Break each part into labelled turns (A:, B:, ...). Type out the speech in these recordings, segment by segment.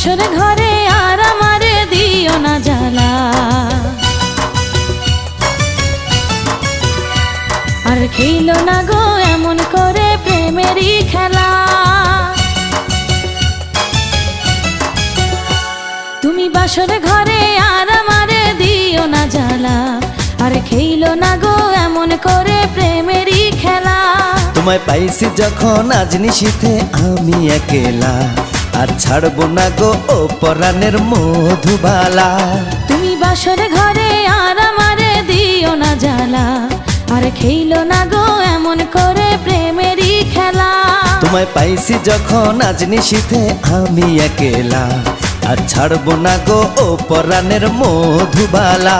A: বাসর ঘরে আর আমারে দিও না জ্বালা, আর খেলো না গো এমন করে প্রেমেরই খেলা। তুমি বাসর ঘরে আর আমারে দিও না জ্বালা, আর খেলো না গো এমন করে প্রেমেরই খেলা।
B: তোমায় পাইছি যখন আজ নিশীথে আমি একেলা, আর ছাড়বো না গো ও পরাণের মধুবালা।
A: তুমি বাসর ঘরে আর আমারে দিও না জ্বালা, আর খেলো না গো এমন করে প্রেমেরই খেলা।
B: তোমায় পাইছি যখন আজ নিশীথে আমি একেলা, আর ছাড়বো না গো ও পরাণের মধুবালা।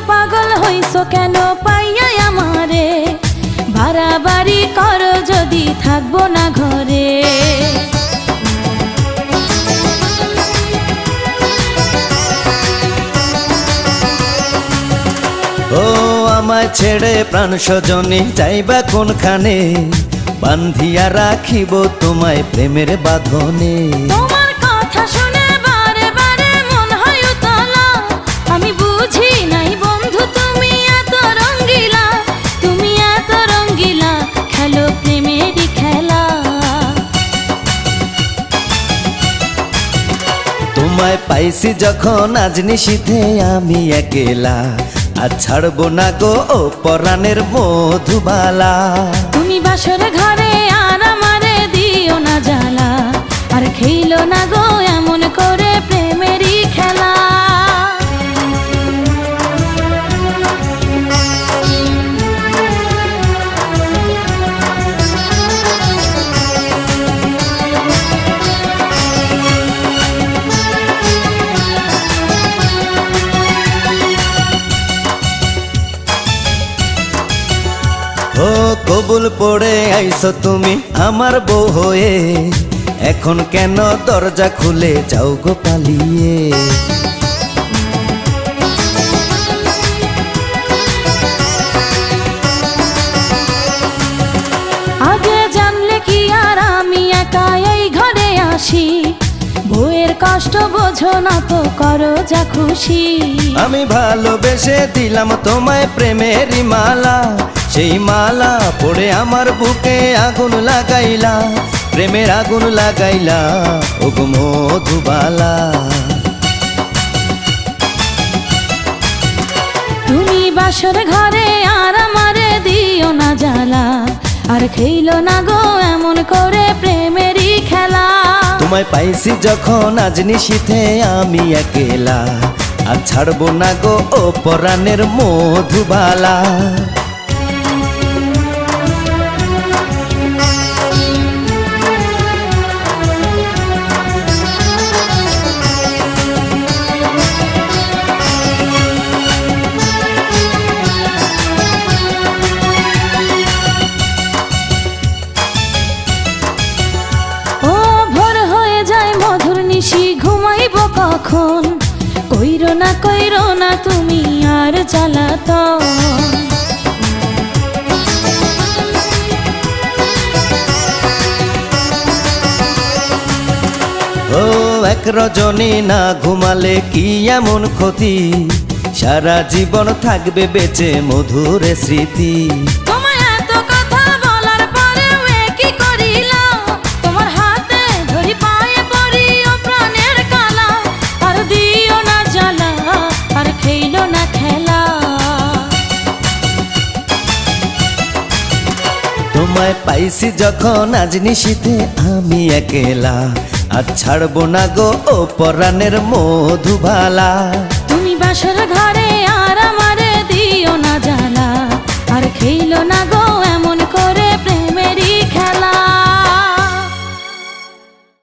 A: পাগল হইছো কেন পাইয়া আমারে, বাড়াবাড়ি করো যদি থাকবো না ঘরে।
B: ও আমায় ছেড়ে প্রাণ স্বজনে যাইবা কোনখানে, বান্ধিয়া রাখিব তোমায় প্রেমের বাঁধনে।
A: তোমার কথা শুনে বারে বারে মন হয় উতলা, আমি বুঝি নাই বন্ধু তুমি এত রঙ্গিলা, তুমি এত রঙ্গিলা খেলো প্রেমেরই খেলা।
B: তোমায় পাইছি যখন আজ নিশীথে আমি একেলা, আর ছাড়বো না গো ও পরাণের মধুবালা।
A: তুমি বাসর ঘরে আর আমারে দিও না জ্বালা, আর খেলো না গো এমন করে প্রেমেরই খেলা।
B: ও কবুল পড়ে আইছো তুমি আমার বউ হয়ে, এখন কেন দরজা খুলে যাও গো পালিয়ে।
A: আগে জানলে কি আর আমি একা এই ঘরে আসি, বউয়ের কষ্ট বোঝো না তো করো যা খুশি।
B: আমি ভালোবেসে দিলাম তোমায় প্রেমেরই মালা, সেই মালা পড়ে আমার বুকে আগুন লাগাইলা, প্রেমের আগুন লাগাইলা ও গো মধুবালা।
A: তুমি বাসর ঘরে আর আমারে দিও না জ্বালা, আর খেলো না গো এমন করে প্রেমেরই খেলা।
B: তোমায় পাইছি যখন আজ নিশীথে আমি একেলা, আর ছাড়বো না গো ও পরাণের মধুবালা।
A: ঘুমাইব কখন, কইরো না তুমি আর জ্বালাতন।
B: ও এক রজনী না ঘুমালে কি এমন ক্ষতি, সারা জীবন থাকবে বেঁচে মধুর স্মৃতি।
A: তোমায় এত কথা বলার পরেও কি করিলা, তোমার হাতে ধরি পায়ে পড়ি ও প্রাণের কালা, আর দিও না জ্বালা, আর খেলো না খেলা।
B: তোমায় পাইছি যখন আজ নিশীথে আমি একেলা, আর ছাড়বো না গো ও পরাণের মধুবালা।
A: তুমি বাসর ঘরে আর আমারে দিও না জ্বালা, আর খেলো না গো